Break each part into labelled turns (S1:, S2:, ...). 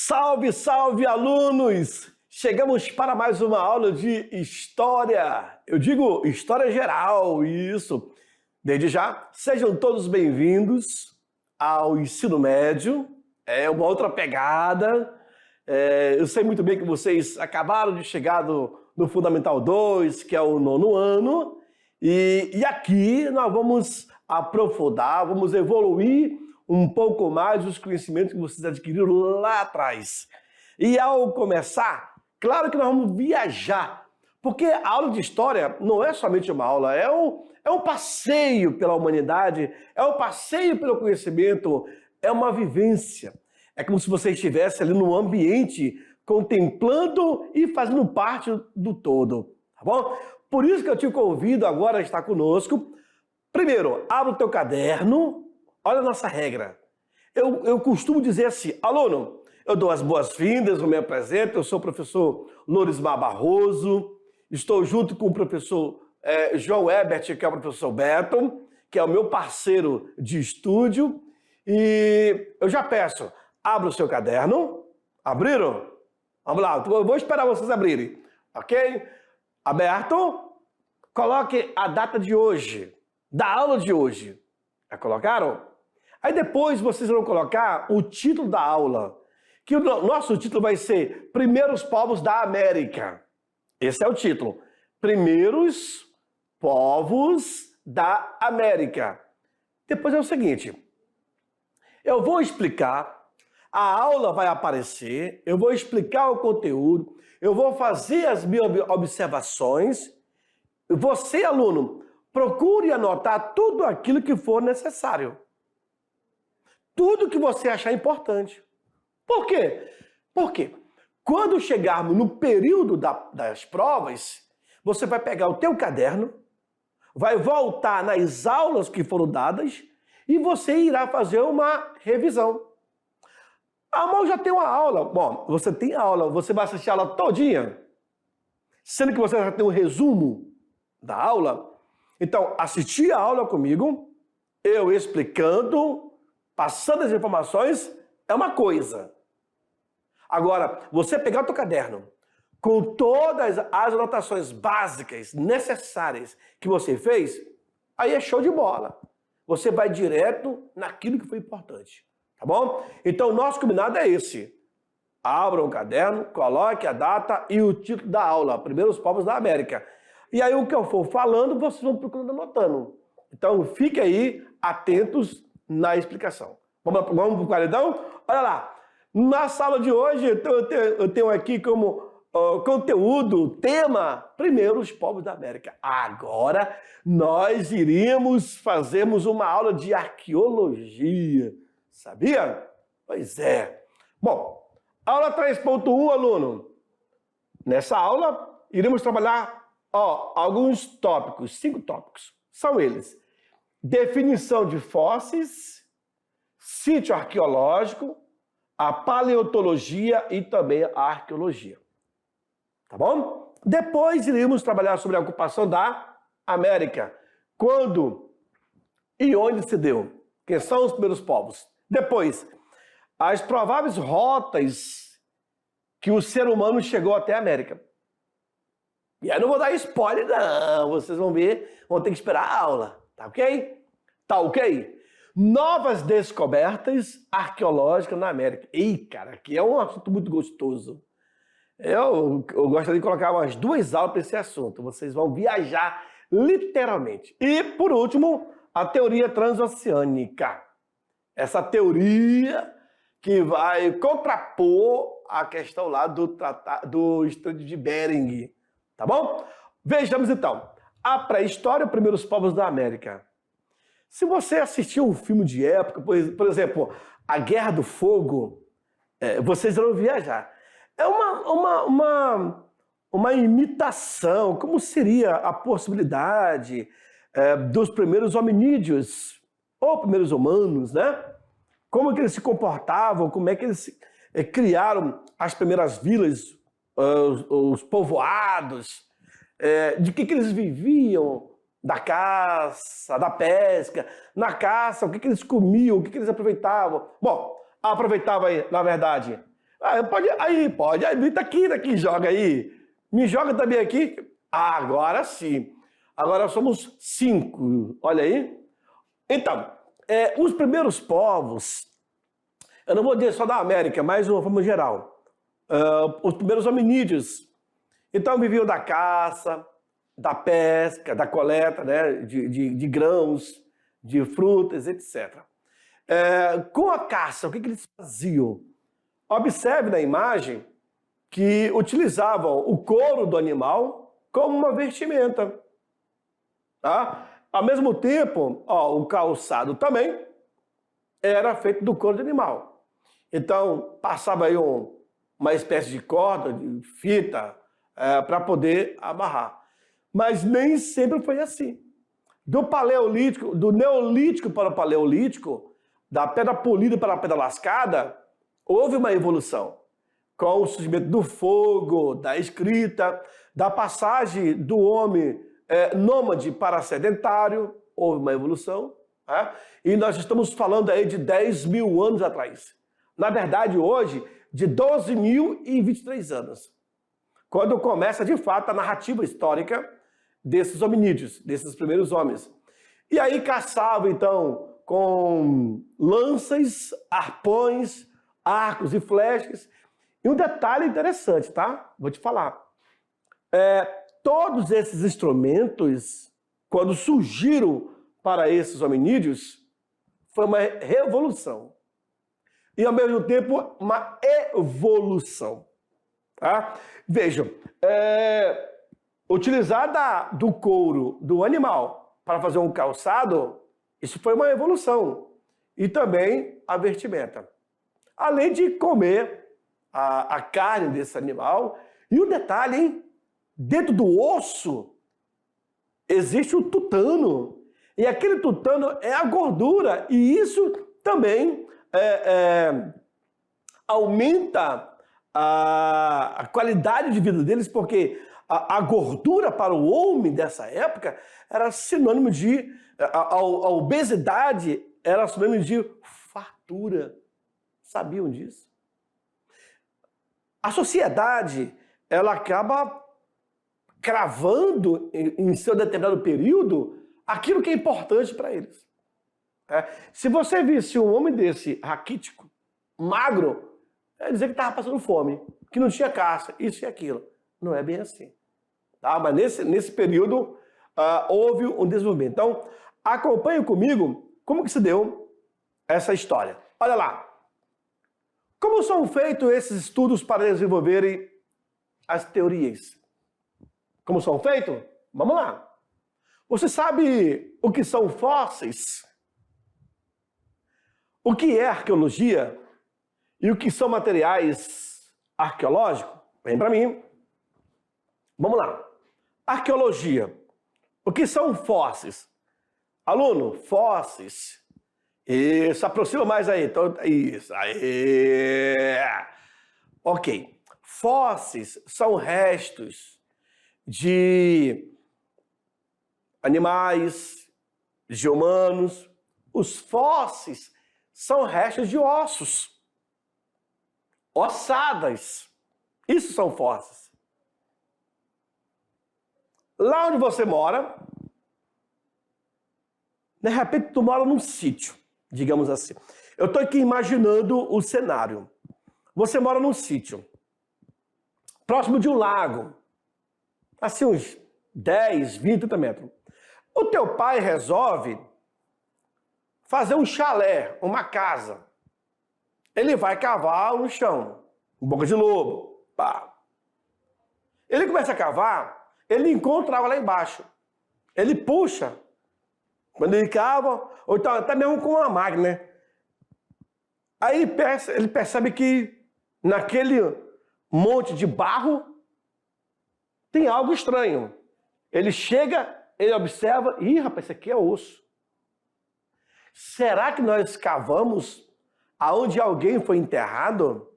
S1: Salve, salve, alunos! Chegamos para mais uma aula de História. Eu digo História Geral, isso. Desde já, sejam todos bem-vindos ao ensino médio. É uma outra pegada. Eu sei muito bem que vocês acabaram de chegar no Fundamental 2, que é o 9º ano. E aqui nós vamos aprofundar, vamos evoluir um pouco mais os conhecimentos que vocês adquiriram lá atrás. E ao começar, claro que nós vamos viajar, porque a aula de história não é somente uma aula, é um passeio pela humanidade, é um passeio pelo conhecimento, é uma vivência. É como se você estivesse ali no ambiente, contemplando e fazendo parte do todo, tá bom? Por isso que eu te convido agora a estar conosco. Primeiro, abra o teu caderno. Olha a nossa regra. Eu costumo dizer assim, aluno, eu dou as boas-vindas, eu me apresento, eu sou o professor Lorismar Barroso, estou junto com o professor João Herbert, que é o professor Beto, que é o meu parceiro de estúdio, e eu já peço, abra o seu caderno. Abriram? Vamos lá, eu vou esperar vocês abrirem, ok? Aberto? Coloque a data de hoje, da aula de hoje. Já colocaram? Aí depois vocês vão colocar o título da aula, que o nosso título vai ser Primeiros Povos da América. Esse é o título. Primeiros Povos da América. Depois é o seguinte, eu vou explicar, a aula vai aparecer, eu vou explicar o conteúdo, eu vou fazer as minhas observações. Você, aluno, procure anotar tudo aquilo que for necessário. Tudo que você achar importante. Por quê? Porque quando chegarmos no período das provas, você vai pegar o teu caderno, vai voltar nas aulas que foram dadas e você irá fazer uma revisão. Ah, mas eu já tenho uma aula. Bom, você tem aula, você vai assistir a aula todinha, sendo que você já tem um resumo da aula. Então, assistir a aula comigo, eu explicando, passando as informações, é uma coisa. Agora, você pegar o teu caderno com todas as anotações básicas, necessárias que você fez, aí é show de bola. Você vai direto naquilo que foi importante, tá bom? Então, o nosso combinado é esse. Abra o caderno, coloque a data e o título da aula, Primeiros Povos da América. E aí, o que eu for falando, vocês vão procurando anotando. Então, fique aí atentos na explicação. Vamos para o paredão? Olha lá, na sala de hoje eu tenho aqui como conteúdo, tema, Primeiros Povos da América. Agora nós fazermos uma aula de arqueologia, sabia? Pois é. Bom, aula 3.1, aluno. Nessa aula iremos trabalhar alguns tópicos, 5 tópicos. São eles: definição de fósseis, sítio arqueológico, a paleontologia e também a arqueologia. Tá bom? Depois iremos trabalhar sobre a ocupação da América. Quando e onde se deu? Quem são os primeiros povos? Depois, as prováveis rotas que o ser humano chegou até a América. E aí não vou dar spoiler, não. Vocês vão ver, vão ter que esperar a aula. Tá ok? Tá ok? Novas descobertas arqueológicas na América. Ih, cara, aqui é um assunto muito gostoso. Eu gostaria de colocar umas 2 aulas para esse assunto. Vocês vão viajar literalmente. E, por último, a teoria transoceânica. Essa teoria que vai contrapor a questão lá do Estreito de Bering. Tá bom? Vejamos então. A pré-história, Primeiros Povos da América. Se você assistiu um filme de época, por exemplo, A Guerra do Fogo, vocês vão viajar. É uma imitação, como seria a possibilidade dos primeiros hominídeos, ou primeiros humanos, né? Como que eles se comportavam, como é que eles criaram as primeiras vilas, os povoados, de que eles viviam, da caça, da pesca, na caça, o que eles comiam, o que eles aproveitavam. Bom, aproveitava, na verdade, Ah, pode, aí, pode. Aí, tá aqui, joga aí. Me joga também aqui. Ah, agora sim. Agora somos 5. Olha aí. Então, os primeiros povos, eu não vou dizer só da América, mas de uma forma geral. Os primeiros hominídeos. Então, viviam da caça, da pesca, da coleta, né, de grãos, de frutas, etc. Com a caça, o que eles faziam? Observe na imagem que utilizavam o couro do animal como uma vestimenta. Tá? Ao mesmo tempo, o calçado também era feito do couro do animal. Então, passava aí uma espécie de corda, de fita, para poder amarrar. Mas nem sempre foi assim. Do Neolítico para o Paleolítico, da pedra polida para a pedra lascada, houve uma evolução. Com o surgimento do fogo, da escrita, da passagem do homem nômade para sedentário, houve uma evolução. E nós estamos falando aí de 10 mil anos atrás. Na verdade, hoje, de 12.023 anos. Quando começa, de fato, a narrativa histórica desses hominídeos, desses primeiros homens. E aí caçavam, então, com lanças, arpões, arcos e flechas. E um detalhe interessante, tá? Vou te falar. Todos esses instrumentos, quando surgiram para esses hominídeos, foi uma revolução. E, ao mesmo tempo, uma evolução. Tá? Vejam, utilizar do couro do animal para fazer um calçado, isso foi uma evolução. E também a vestimenta. Além de comer a carne desse animal. E um detalhe, hein? Dentro do osso existe o tutano. E aquele tutano é a gordura. E isso também aumenta a qualidade de vida deles, porque a gordura para o homem dessa época era sinônimo de... A obesidade era sinônimo de fartura. Sabiam disso? A sociedade, ela acaba cravando em seu determinado período aquilo que é importante para eles. Se você visse um homem desse raquítico, magro, é dizer que estava passando fome, que não tinha caça, isso e aquilo. Não é bem assim. Tá? Mas nesse período houve um desenvolvimento. Então, acompanhe comigo como que se deu essa história. Olha lá. Como são feitos esses estudos para desenvolverem as teorias? Como são feitos? Vamos lá. Você sabe o que são fósseis? O que é arqueologia? E o que são materiais arqueológicos? Vem para mim. Vamos lá. Arqueologia. O que são fósseis? Aluno, fósseis. Isso, aproxima mais aí. Então, isso, aí. Ok. Fósseis são restos de animais, de humanos. Os fósseis são restos de ossos. Ossadas. Isso são fósseis. Lá onde você mora, de repente tu mora num sítio, digamos assim. Eu estou aqui imaginando o cenário. Você mora num sítio, próximo de um lago, assim uns 10, 20, 30 metros. O teu pai resolve fazer um chalé, uma casa. Ele vai cavar no chão, boca de lobo. Pá. Ele começa a cavar, ele encontra água lá embaixo. Ele puxa. Quando ele cava, ou então até mesmo com uma máquina. Aí ele percebe que naquele monte de barro tem algo estranho. Ele chega, ele observa, ih, rapaz, isso aqui é osso. Será que nós cavamos aonde alguém foi enterrado?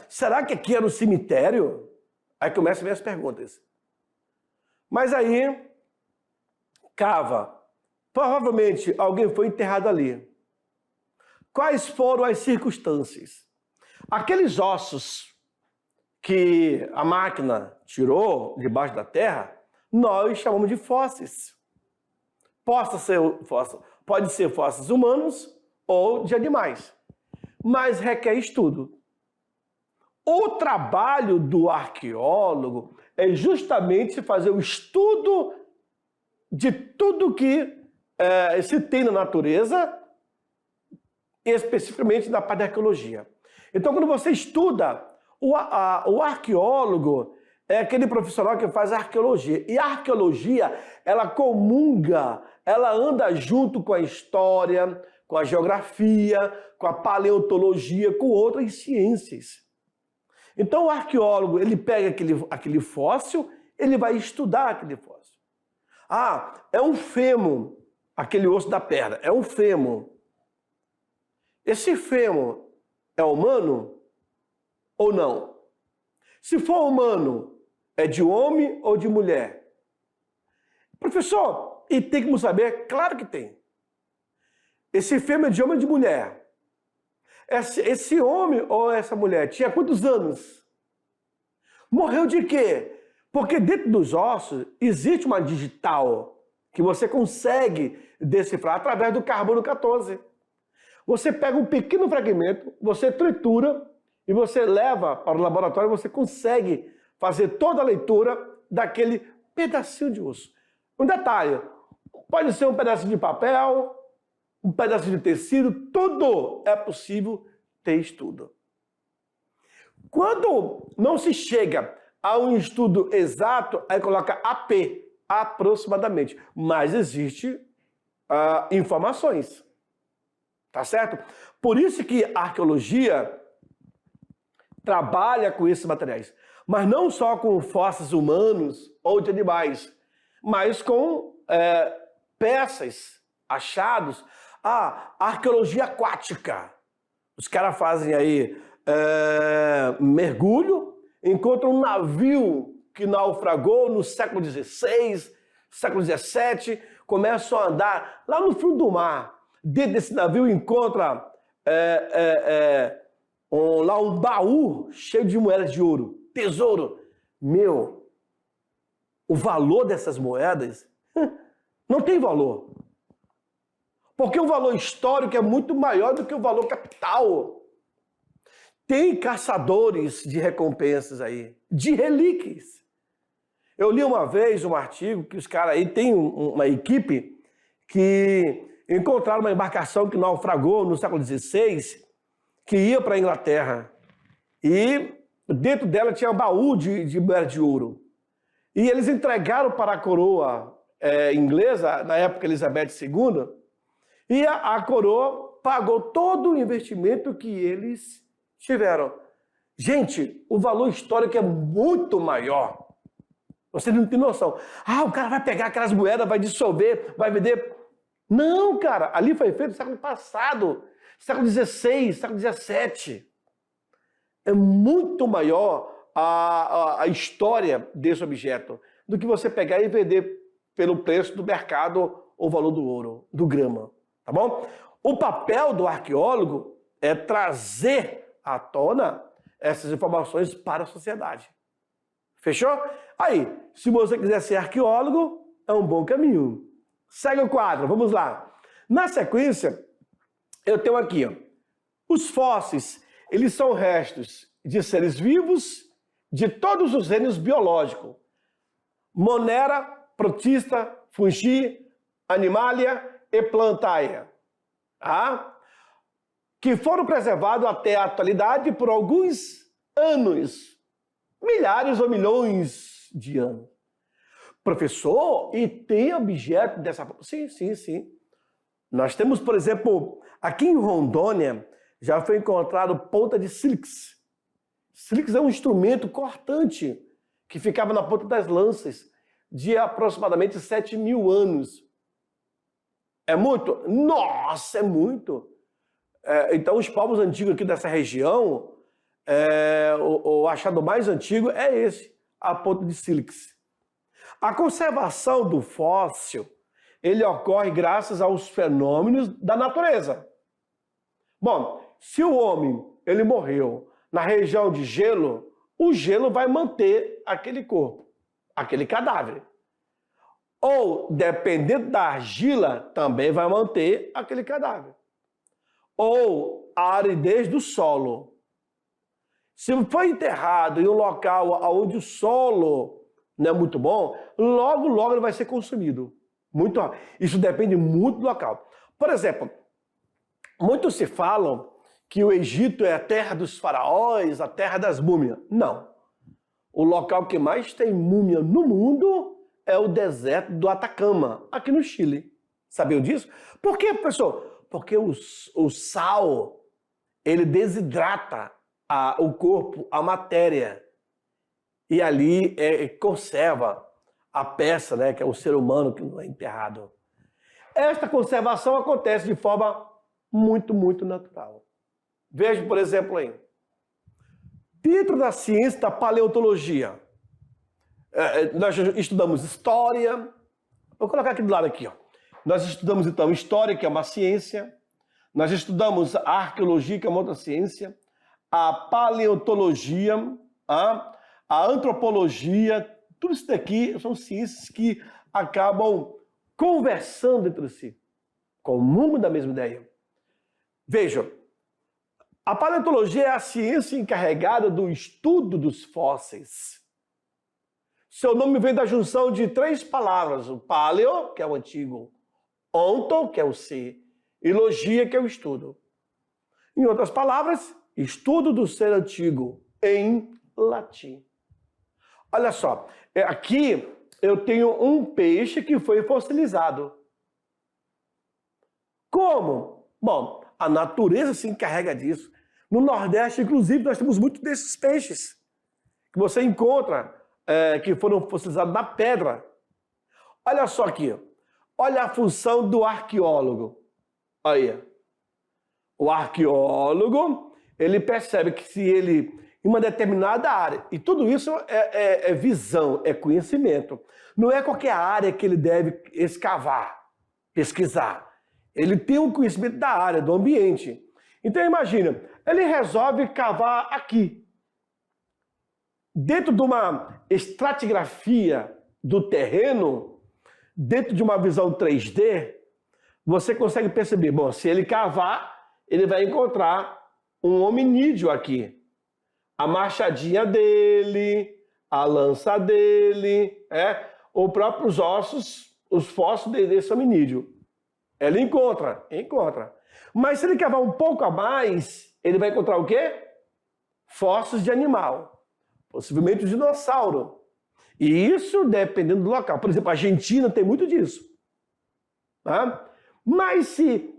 S1: Será que aqui era o cemitério? Aí começam a vir as perguntas. Mas aí, cava. Provavelmente alguém foi enterrado ali. quais foram as circunstâncias? Aqueles ossos que a máquina tirou debaixo da terra, nós chamamos de fósseis. Pode ser fósseis humanos ou de animais, mas requer estudo. O trabalho do arqueólogo é justamente fazer o estudo de tudo que se tem na natureza, especificamente na parte da arqueologia. Então, quando você estuda, o arqueólogo é aquele profissional que faz arqueologia. E a arqueologia, ela comunga, ela anda junto com a história, com a geografia, com a paleontologia, com outras ciências. Então, o arqueólogo, ele pega aquele fóssil, ele vai estudar aquele fóssil. Ah, é um fêmur, aquele osso da perna, é um fêmur. Esse fêmur é humano ou não? Se for humano, é de homem ou de mulher? Professor, e tem como saber? Claro que tem. Esse fêmur é de homem ou de mulher? Esse homem ou essa mulher tinha quantos anos? Morreu de quê? Porque dentro dos ossos existe uma digital que você consegue decifrar através do carbono 14. Você pega um pequeno fragmento, você tritura e você leva para o laboratório, você consegue fazer toda a leitura daquele pedacinho de osso. Um detalhe, pode ser um pedacinho de papel, um pedacinho de tecido, tudo é possível ter estudo. Quando não se chega a um estudo exato, aí coloca AP, aproximadamente, mas existe informações. Tá certo? Por isso que a arqueologia trabalha com esses materiais. Mas não só com fósseis humanos ou de animais, mas com peças, achados. Arqueologia aquática. Os caras fazem aí mergulho, encontram um navio que naufragou no século XVI, século XVII, começam a andar lá no fundo do mar. Dentro desse navio encontra lá um baú cheio de moedas de ouro, tesouro. Meu, o valor dessas moedas não tem valor. Porque o valor histórico é muito maior do que o valor capital. Tem caçadores de recompensas aí, de relíquias. Eu li uma vez um artigo que os caras aí têm uma equipe que encontraram uma embarcação que naufragou no século XVI, que ia para a Inglaterra. E dentro dela tinha um baú de moeda de ouro. E eles entregaram para a coroa inglesa, na época Elizabeth II, e a coroa pagou todo o investimento que eles tiveram. Gente, o valor histórico é muito maior. Você não tem noção. O cara vai pegar aquelas moedas, vai dissolver, vai vender. Não, cara, ali foi feito no século passado, século XVI, século XVII. É muito maior a história desse objeto do que você pegar e vender pelo preço do mercado ou valor do ouro, do grama, tá bom? O papel do arqueólogo é trazer à tona essas informações para a sociedade. Fechou? Aí, se você quiser ser arqueólogo, é um bom caminho. Segue o quadro, vamos lá. Na sequência, eu tenho aqui, os fósseis, eles são restos de seres vivos de todos os reinos biológicos. Monera, protista, fungi, animalia e plantae. Que foram preservados até a atualidade por alguns anos, milhares ou milhões de anos. Professor, e tem objeto dessa forma? Sim, sim, sim. Nós temos, por exemplo, aqui em Rondônia, já foi encontrado ponta de sílex. Sílex é um instrumento cortante que ficava na ponta das lanças de aproximadamente 7.000 anos. É muito? Nossa, é muito! Então, os povos antigos aqui dessa região, o achado mais antigo é esse, a ponta de sílex. A conservação do fóssil, ele ocorre graças aos fenômenos da natureza. Bom, se o homem ele morreu na região de gelo, o gelo vai manter aquele corpo, aquele cadáver. Ou, dependendo da argila, também vai manter aquele cadáver. Ou a aridez do solo. Se foi enterrado em um local onde o solo não é muito bom, logo ele vai ser consumido. Muito rápido. Isso depende muito do local. Por exemplo, muitos se falam que o Egito é a terra dos faraós, a terra das múmias. Não. O local que mais tem múmia no mundo é o deserto do Atacama, aqui no Chile. Sabiam disso? Por quê, professor? Porque o sal, ele desidrata o corpo, a matéria. E ali conserva a peça, né, que é o ser humano que não é enterrado. Esta conservação acontece de forma muito natural. Veja, por exemplo, aí. Dentro da ciência da paleontologia, nós estudamos história. Vou colocar aqui do lado aqui, ó. Nós estudamos, então, história, que é uma ciência. Nós estudamos a arqueologia, que é uma outra ciência. A paleontologia, a antropologia. Tudo isso daqui são ciências que acabam conversando entre si, comungam da mesma ideia. Vejam, a paleontologia é a ciência encarregada do estudo dos fósseis. Seu nome vem da junção de 3 palavras: o paleo, que é o antigo, onto, que é o ser, e logia, que é o estudo. Em outras palavras, estudo do ser antigo, em latim. Olha só, aqui eu tenho um peixe que foi fossilizado. Como? Bom, a natureza se encarrega disso. No Nordeste, inclusive, nós temos muitos desses peixes que você encontra, que foram fossilizados na pedra. Olha só aqui, olha a função do arqueólogo. Aí, o arqueólogo, ele percebe que se ele, em uma determinada área, e tudo isso é visão, é conhecimento. Não é qualquer área que ele deve escavar, pesquisar. Ele tem um conhecimento da área, do ambiente. Então imagina, ele resolve cavar aqui. Dentro de uma estratigrafia do terreno, dentro de uma visão 3D, você consegue perceber, bom, se ele cavar, ele vai encontrar um hominídeo aqui. A machadinha dele, a lança dele, os próprios ossos, os fósseis desse hominídeo. Ele encontra. Mas se ele cavar um pouco a mais, ele vai encontrar o quê? Fósseis de animal. Possivelmente um dinossauro. E isso dependendo do local. Por exemplo, a Argentina tem muito disso. Tá? Mas se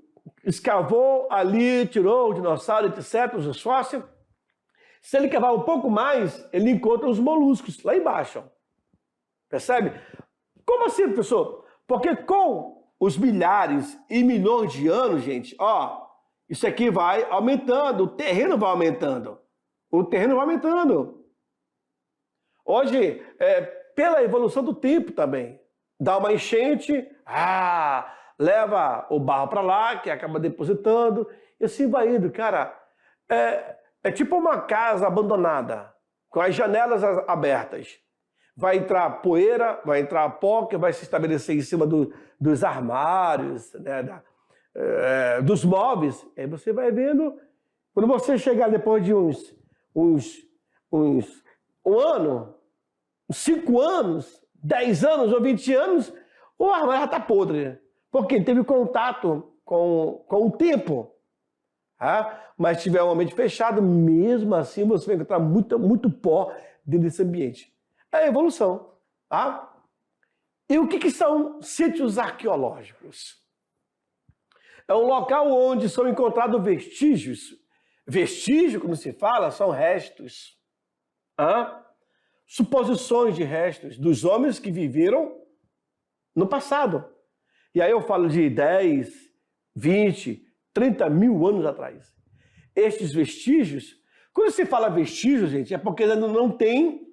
S1: escavou ali, tirou o dinossauro, etc., os fósseis, se ele cavar um pouco mais, ele encontra os moluscos lá embaixo. Percebe? Como assim, professor? Porque com os milhares e milhões de anos, gente, isso aqui vai aumentando, o terreno vai aumentando. Hoje, pela evolução do tempo também, dá uma enchente, leva o barro para lá, que acaba depositando, e assim vai indo. Cara, é tipo uma casa abandonada, com as janelas abertas. Vai entrar poeira, vai entrar pó, que vai se estabelecer em cima dos armários, né, dos móveis. Aí você vai vendo, quando você chegar depois de um ano, 5 anos, 10 anos ou 20 anos, o armário já está podre. Porque teve contato com o tempo. Mas se tiver um ambiente fechado, mesmo assim você vai encontrar muito pó dentro desse ambiente. É a evolução. E o que são sítios arqueológicos? É um local onde são encontrados vestígios. Vestígio, como se fala, são restos. Suposições de restos dos homens que viveram no passado. E aí eu falo de 10, 20, 30 mil anos atrás. Estes vestígios, quando se fala vestígio, gente, é porque ainda não tem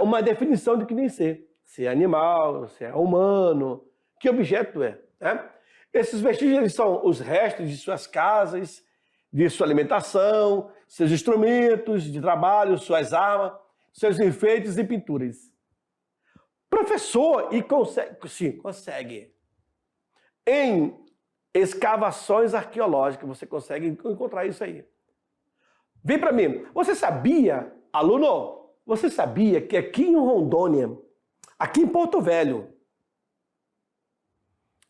S1: uma definição de que vem ser. Se é animal, se é humano, que objeto é. Esses vestígios eles são os restos de suas casas, de sua alimentação, seus instrumentos de trabalho, suas armas, seus enfeites e pinturas. Professor, e consegue, sim, consegue. Em escavações arqueológicas, você consegue encontrar isso aí. Vem para mim. Você sabia, aluno, você sabia que aqui em Rondônia, aqui em Porto Velho,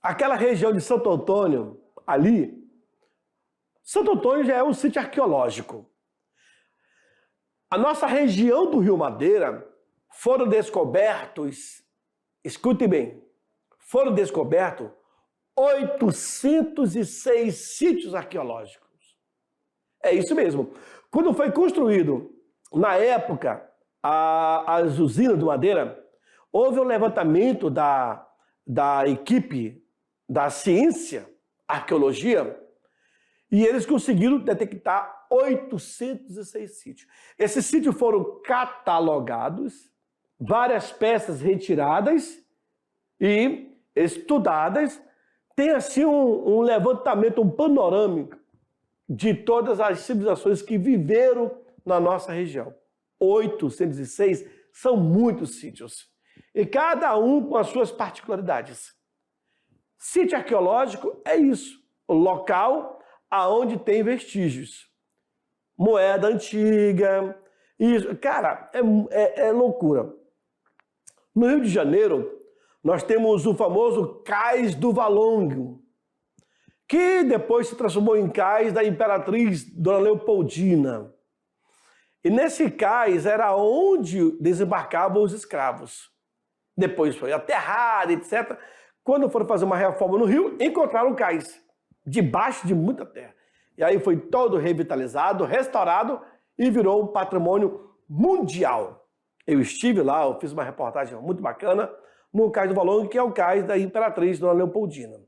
S1: aquela região de Santo Antônio, ali, Santo Antônio já é um sítio arqueológico. A nossa região do Rio Madeira foram descobertos, escute bem, foram descobertos 806 sítios arqueológicos. É isso mesmo. Quando foi construído, na época, as usinas de madeira, houve um levantamento da equipe da ciência, arqueologia, e eles conseguiram detectar 806 sítios. Esses sítios foram catalogados, várias peças retiradas e estudadas. Tem assim um levantamento, um panorâmico de todas as civilizações que viveram na nossa região. 806 são muitos sítios, e cada um com as suas particularidades. Sítio arqueológico é isso, o local aonde tem vestígios. Moeda antiga, isso. Cara, é loucura. No Rio de Janeiro, nós temos o famoso Cais do Valongo, que depois se transformou em cais da Imperatriz Dona Leopoldina. E nesse cais era onde desembarcavam os escravos. Depois foi aterrado, etc. Quando foram fazer uma reforma no Rio, encontraram o cais, debaixo de muita terra. E aí foi todo revitalizado, restaurado e virou um patrimônio mundial. Eu estive lá, eu fiz uma reportagem muito bacana no Cais do Valongo, que é o cais da Imperatriz Dona Leopoldina,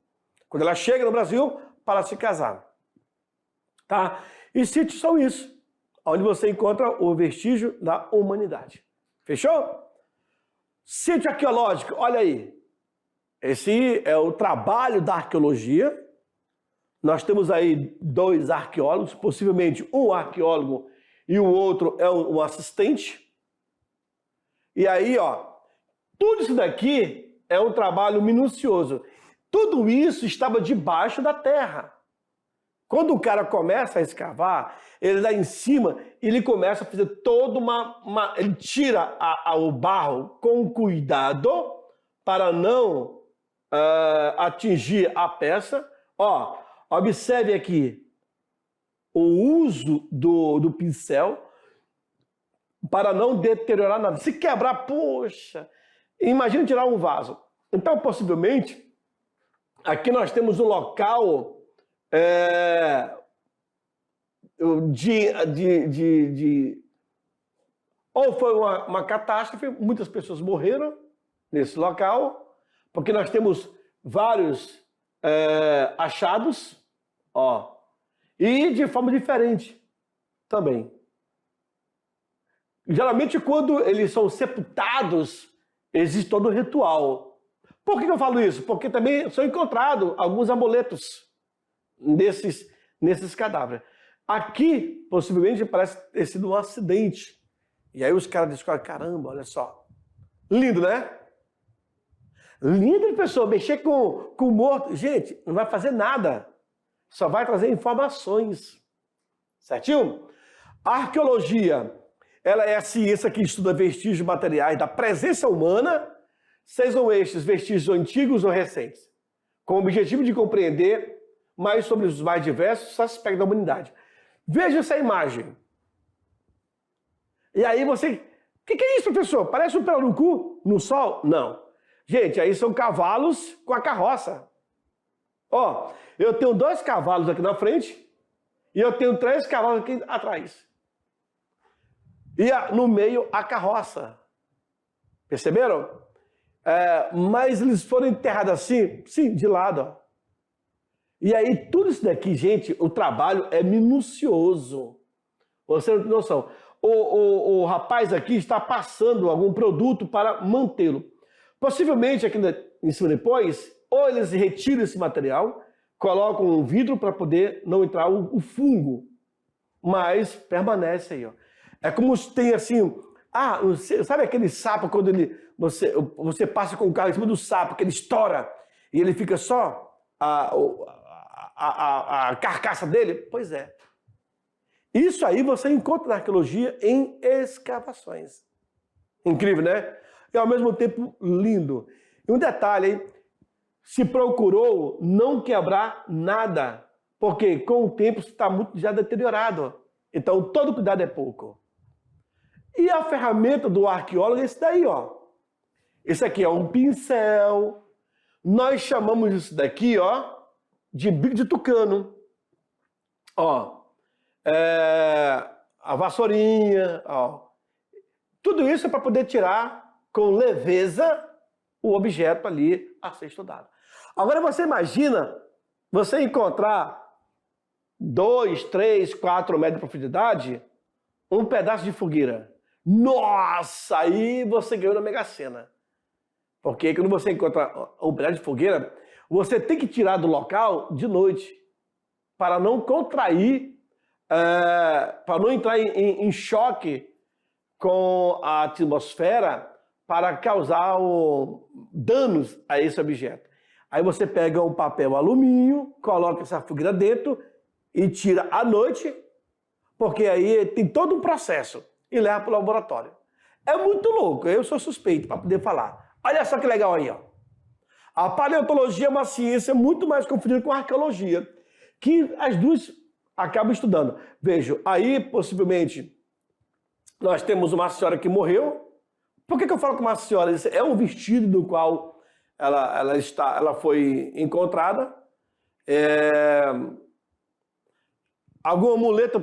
S1: quando ela chega no Brasil para se casar. Tá? E sítios são isso, onde você encontra o vestígio da humanidade. Fechou? Sítio arqueológico, olha aí. Esse é o trabalho da arqueologia. Nós temos aí 2 arqueólogos, possivelmente um arqueólogo e o outro é um assistente. E aí, ó, tudo isso daqui é um trabalho minucioso. Tudo isso estava debaixo da terra. Quando o cara começa a escavar, ele lá em cima, ele começa a fazer toda ele tira o barro com cuidado para não atingir a peça. Ó, observe aqui o uso do pincel para não deteriorar nada. Se quebrar, poxa, imagina tirar um vaso. Então, possivelmente, aqui nós temos um local ou foi uma catástrofe, muitas pessoas morreram nesse local, porque nós temos vários achados, ó, e de forma diferente também. Geralmente, quando eles são sepultados, existe todo um ritual. Por que eu falo isso? Porque também são encontrados alguns amuletos nesses cadáveres. Aqui, possivelmente, parece ter sido um acidente. E aí os caras descobrem, caramba, olha só. Lindo, né? Lindo, pessoal, mexer com o morto. Gente, não vai fazer nada. Só vai trazer informações. Certinho? A arqueologia, ela é a ciência que estuda vestígios materiais da presença humana, sejam estes vestígios antigos ou recentes, com o objetivo de compreender mais sobre os mais diversos aspectos da humanidade. Veja essa imagem. E aí você... O que é isso, professor? Parece um pirarucu no sol? Não. Gente, aí são cavalos com a carroça. Ó, eu tenho 2 cavalos aqui na frente e eu tenho 3 cavalos aqui atrás. E no meio a carroça. Perceberam? Mas eles foram enterrados assim, sim, de lado. Ó. E aí tudo isso daqui, gente, o trabalho é minucioso. Você não tem noção. O rapaz aqui está passando algum produto para mantê-lo. Possivelmente aqui em cima depois, ou eles retiram esse material, colocam um vidro para poder não entrar o fungo, mas permanece aí, ó. É como se tem assim, sabe aquele sapo quando você passa com o carro em cima do sapo, que ele estoura e ele fica só a carcaça dele? Pois é. Isso aí você encontra na arqueologia em escavações. Incrível, né? E ao mesmo tempo lindo. E um detalhe, hein? Se procurou não quebrar nada, porque com o tempo está muito já deteriorado. Então todo cuidado é pouco. E a ferramenta do arqueólogo é esse daí, ó. Esse aqui é um pincel. Nós chamamos isso daqui, ó, de bico de tucano. Ó, a vassourinha, ó. Tudo isso é para poder tirar com leveza o objeto ali a ser estudado. Agora você imagina você encontrar 2, 3, 4 metros de profundidade, um pedaço de fogueira. Nossa, aí você ganhou na Mega Sena. Porque quando você encontra um pedaço de fogueira, você tem que tirar do local de noite para não contrair, para não entrar em choque com a atmosfera para causar danos a esse objeto. Aí você pega um papel alumínio, coloca essa fogueira dentro e tira à noite, porque aí tem todo um processo e leva para o laboratório. É muito louco, eu sou suspeito para poder falar. Olha só que legal aí, ó. A paleontologia é uma ciência muito mais confundida com a arqueologia, que as duas acabam estudando. Veja, aí possivelmente nós temos uma senhora que morreu. Por que eu falo com uma senhora? Isso é um vestido do qual ela foi encontrada. Algum amuleto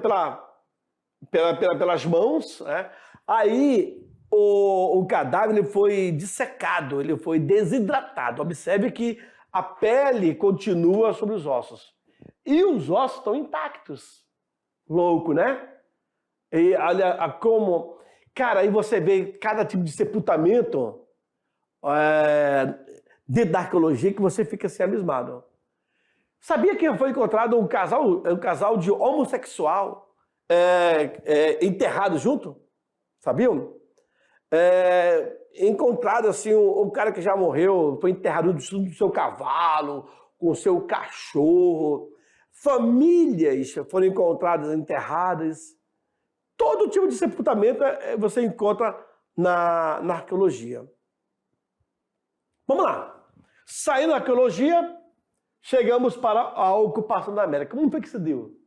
S1: pelas mãos, né? Aí o cadáver ele foi dissecado, ele foi desidratado. Observe que a pele continua sobre os ossos. E os ossos estão intactos. Louco, né? E olha como... Cara, aí você vê cada tipo de sepultamento dentro da arqueologia que você fica assim abismado. Sabia que foi encontrado um casal de homossexual enterrado junto? Sabiam? Encontrado assim, um cara que já morreu, foi enterrado do seu cavalo, com o seu cachorro. Famílias foram encontradas enterradas. Todo tipo de sepultamento você encontra na arqueologia. Vamos lá. Saindo da arqueologia, chegamos para a ocupação da América. Como foi que se deu?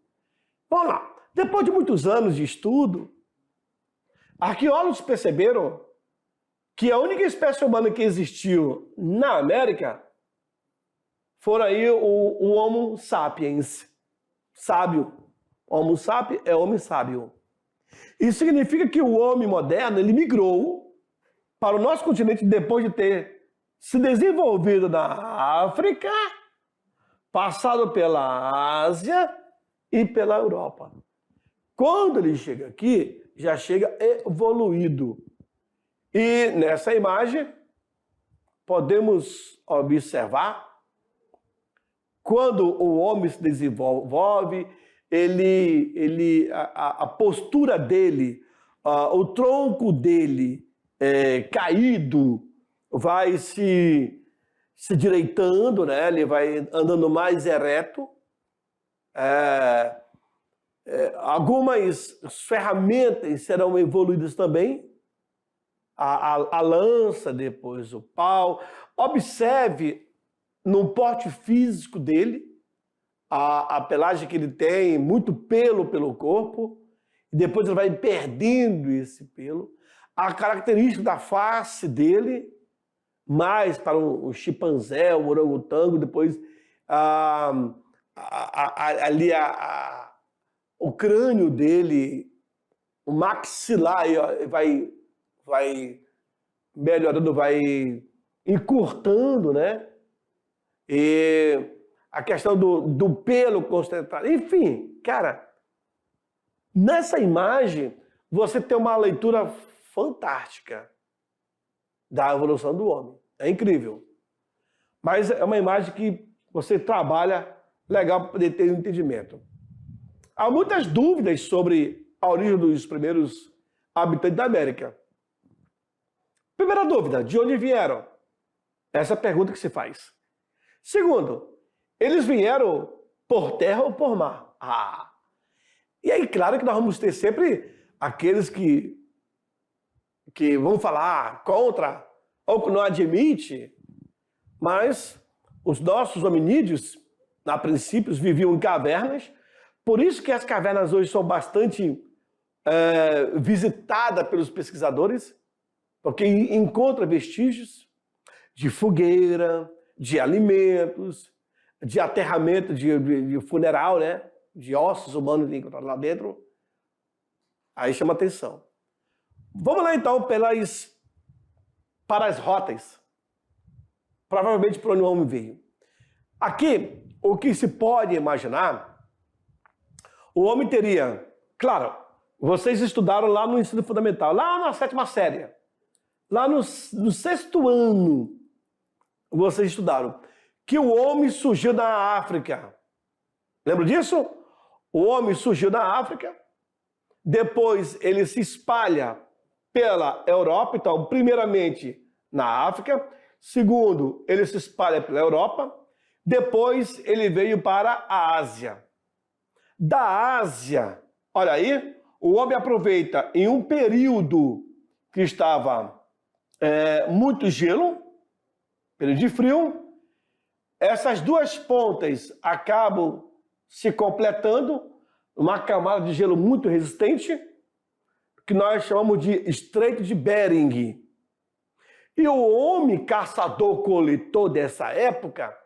S1: Vamos lá. Depois de muitos anos de estudo, arqueólogos perceberam que a única espécie humana que existiu na América foi aí o Homo sapiens, sábio. Homo sapiens é homem sábio. Isso significa que o homem moderno ele migrou para o nosso continente depois de ter se desenvolvido na África, passado pela Ásia e pela Europa. Quando ele chega aqui, já chega evoluído. E nessa imagem, podemos observar quando o homem se desenvolve, a postura dele, o tronco dele caído, vai se direitando, né? Ele vai andando mais ereto. Algumas ferramentas serão evoluídas também. A lança, depois o pau. Observe no porte físico dele, a pelagem que ele tem, muito pelo corpo, e depois ele vai perdendo esse pelo. A característica da face dele, mais para um chimpanzé, um orangotango, depois ali o crânio dele, o maxilar aí, ó, vai melhorando, vai encurtando, né? E a questão do pelo concentrado. Enfim, cara, nessa imagem você tem uma leitura fantástica da evolução do homem. É incrível. Mas é uma imagem que você trabalha legal para poder ter um entendimento. Há muitas dúvidas sobre a origem dos primeiros habitantes da América. Primeira dúvida, de onde vieram? Essa é a pergunta que se faz. Segundo, eles vieram por terra ou por mar? E aí, claro que nós vamos ter sempre aqueles que vão falar contra ou que não admite, mas os nossos hominídeos, a princípio, viviam em cavernas, por isso que as cavernas hoje são bastante visitadas pelos pesquisadores, porque encontra vestígios de fogueira, de alimentos, de aterramento de funeral, né? De ossos humanos encontrados lá dentro. Aí chama atenção. Vamos lá então para as rotas. Provavelmente por onde o homem veio. Aqui, o que se pode imaginar, o homem teria, claro, vocês estudaram lá no ensino fundamental, lá na 7ª série, lá no 6º ano, vocês estudaram que o homem surgiu na África. Lembra disso? O homem surgiu na África, depois ele se espalha pela Europa, então, primeiramente na África, segundo, ele se espalha pela Europa, depois ele veio para a Ásia. Da Ásia, olha aí, o homem aproveita em um período que estava muito gelo, período de frio, essas duas pontas acabam se completando, uma camada de gelo muito resistente, que nós chamamos de Estreito de Bering. E o homem caçador-coletor dessa época,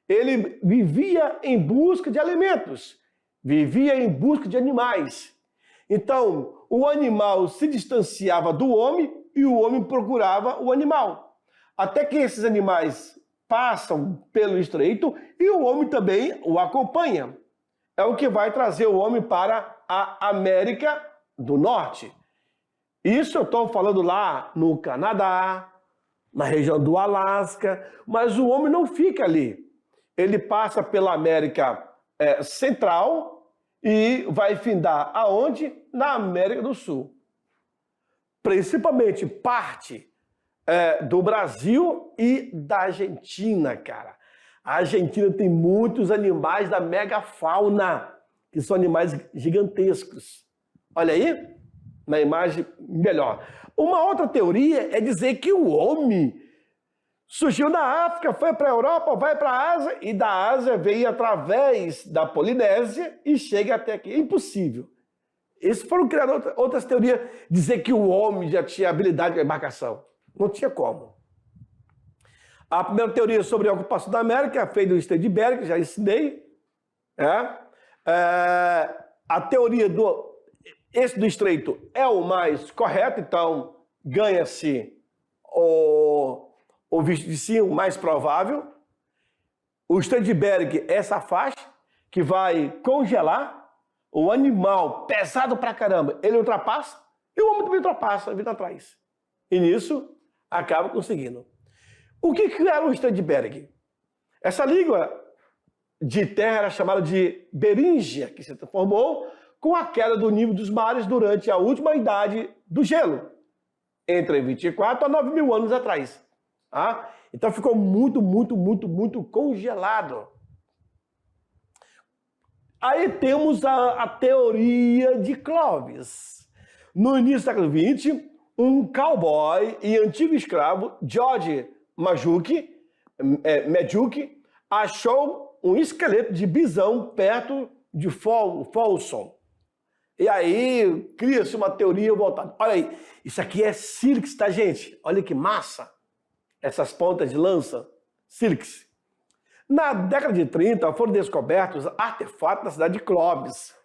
S1: ele vivia em busca de alimentos, vivia em busca de animais. Então, o animal se distanciava do homem e o homem procurava o animal. Até que esses animais passam pelo estreito e o homem também o acompanha. É o que vai trazer o homem para a América do Norte. Isso eu estou falando lá no Canadá, na região do Alasca, mas o homem não fica ali. Ele passa pela América Central e vai findar aonde? Na América do Sul. Principalmente parte do Brasil e da Argentina, cara. A Argentina tem muitos animais da megafauna, que são animais gigantescos. Olha aí, na imagem melhor. Uma outra teoria é dizer que o homem surgiu na África, foi para a Europa, vai para a Ásia, e da Ásia veio através da Polinésia e chega até aqui. É impossível. Esses foram criadas outras teorias, dizer que o homem já tinha habilidade de embarcação. Não tinha como. A primeira teoria sobre a ocupação da América é feita do Estreito de Bering, que já ensinei. A teoria do Estreito é o mais correto, então ganha-se o visto de sim, o mais provável. O Estreito de Bering é essa faixa que vai congelar o animal pesado pra caramba. Ele ultrapassa e o homem também ultrapassa, vindo atrás. E nisso acaba conseguindo. O que era o Estreito de Bering? Essa língua de terra era chamada de Beríngia, que se transformou com a queda do nível dos mares durante a última idade do gelo, entre 24 a 9 mil anos atrás. Então ficou muito, muito, muito, muito congelado. Aí temos a teoria de Clovis. No início do século XX, um cowboy e antigo escravo, George Majuki, achou um esqueleto de bisão perto de Folsom. E aí cria-se uma teoria voltada. Olha aí, isso aqui é sílix, tá, gente? Olha que massa. Essas pontas de lança, sílix. Na década de 30, foram descobertos artefatos na cidade de Clovis,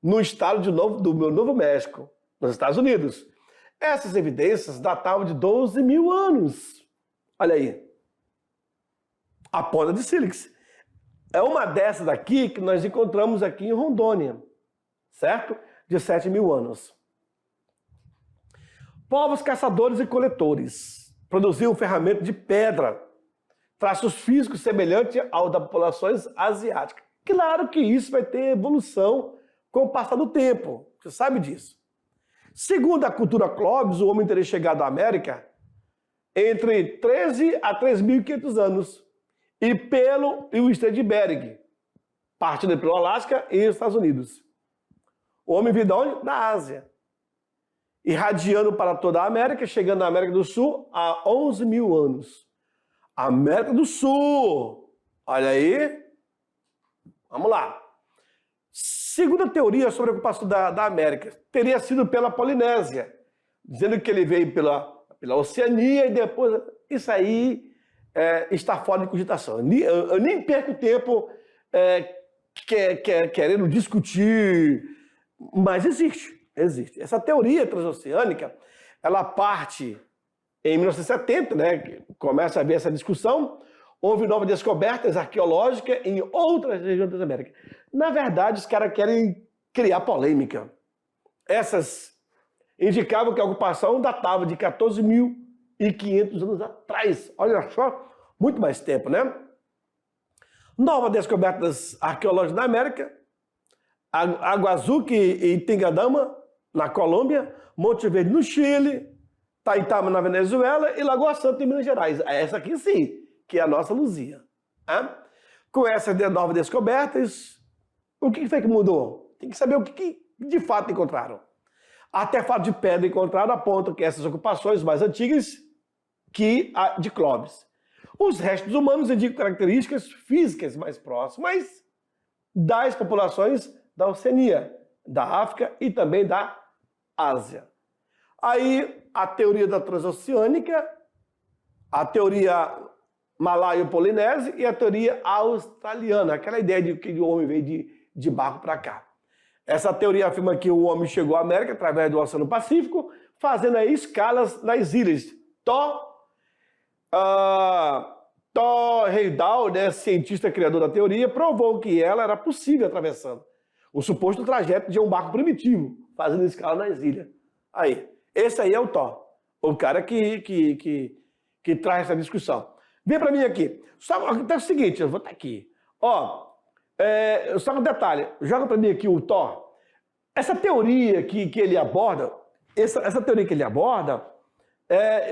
S1: no estado do Novo México, nos Estados Unidos. Essas evidências datavam de 12 mil anos. Olha aí. A ponta de sílix. É uma dessas daqui que nós encontramos aqui em Rondônia, certo? De 7 mil anos. Povos caçadores e coletores produziam ferramenta de pedra, traços físicos semelhantes ao das populações asiáticas. Claro que isso vai ter evolução com o passar do tempo, você sabe disso. Segundo a cultura Clovis, o homem teria chegado à América entre 13 a 3.500 anos e pelo Estreito de Bering, partindo pelo Alasca e os Estados Unidos. O homem veio de onde? Da Ásia. Irradiando para toda a América, chegando na América do Sul há 11.000 anos. América do Sul. Olha aí. Vamos lá. Segunda teoria sobre a ocupação da América teria sido pela Polinésia, dizendo que ele veio pela Oceania e depois... Isso aí está fora de cogitação. Eu nem perco tempo querendo discutir, mas existe. Essa teoria transoceânica, ela parte em 1970, né, que começa a haver essa discussão. Houve novas descobertas arqueológicas em outras regiões das Américas. Na verdade, os caras querem criar polêmica. Essas indicavam que a ocupação datava de 14.500 anos atrás. Olha só, muito mais tempo, né? Novas descobertas arqueológicas na América. Aguazuque e Tingadama, na Colômbia. Monte Verde, no Chile. Taitama, na Venezuela. E Lagoa Santa, em Minas Gerais. Essa aqui sim, que é a nossa Luzia. Com essas novas descobertas, o que foi que mudou? Tem que saber o que de fato encontraram. Artefatos de pedra encontraram apontam que essas ocupações mais antigas que a de Clovis. Os restos humanos indicam características físicas mais próximas das populações da Oceania, da África e também da Ásia. Aí a teoria da transoceânica, a teoria malaio-polinese e a teoria australiana, aquela ideia de que o homem veio de barco para cá. Essa teoria afirma que o homem chegou à América através do Oceano Pacífico, fazendo aí escalas nas ilhas. Thor Heyerdahl, né, cientista criador da teoria, provou que ela era possível atravessando o suposto trajeto de um barco primitivo, fazendo escala nas ilhas. Aí, esse aí é o Thor, o cara que traz essa discussão. Vem para mim aqui. Só é o seguinte, eu vou estar aqui. Só um detalhe, joga para mim aqui o Thor. Essa teoria que ele aborda, essa teoria que ele aborda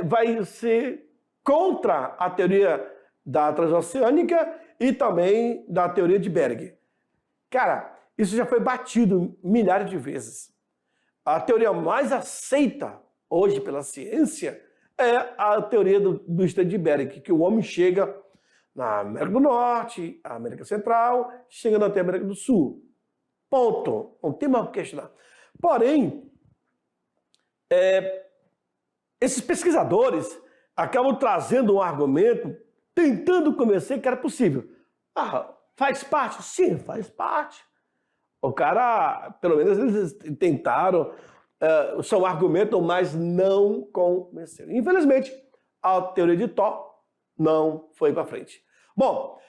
S1: vai ser contra a teoria da transoceânica e também da teoria de Bering. Cara, isso já foi batido milhares de vezes. A teoria mais aceita hoje pela ciência é a teoria do Estreito de Bering, que o homem chega na América do Norte, América Central, chegando até a América do Sul. Ponto. Não tem mais o que questionar. Porém, esses pesquisadores acabam trazendo um argumento, tentando convencer que era possível. Faz parte? Sim, faz parte. O cara, pelo menos eles tentaram, o seu argumento, mas não convenceram. Infelizmente, a teoria de Thor não foi para frente. Bom,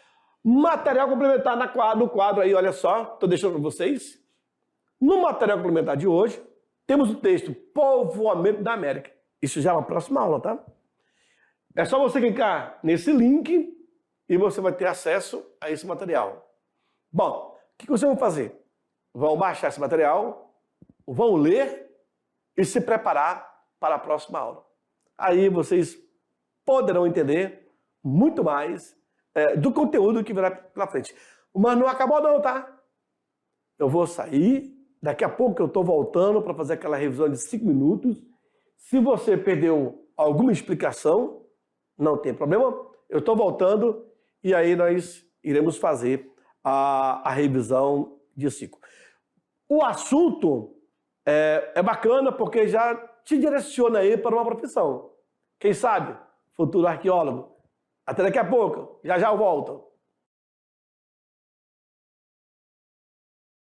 S1: material complementar no quadro aí, olha só, estou deixando para vocês. No material complementar de hoje, temos o texto Povoamento da América. Isso já é uma próxima aula, tá? É só você clicar nesse link e você vai ter acesso a esse material. Bom, o que vocês vão fazer? Vão baixar esse material, vão ler e se preparar para a próxima aula. Aí vocês poderão entender muito mais do conteúdo que virá pela frente. Mas não acabou não, tá? Eu vou sair, daqui a pouco eu estou voltando para fazer aquela revisão de 5 minutos. Se você perdeu alguma explicação, não tem problema, eu estou voltando e aí nós iremos fazer a revisão de 5. O assunto é bacana porque já te direciona aí para uma profissão. Quem sabe? Futuro arqueólogo. Até daqui a pouco. Já eu volto.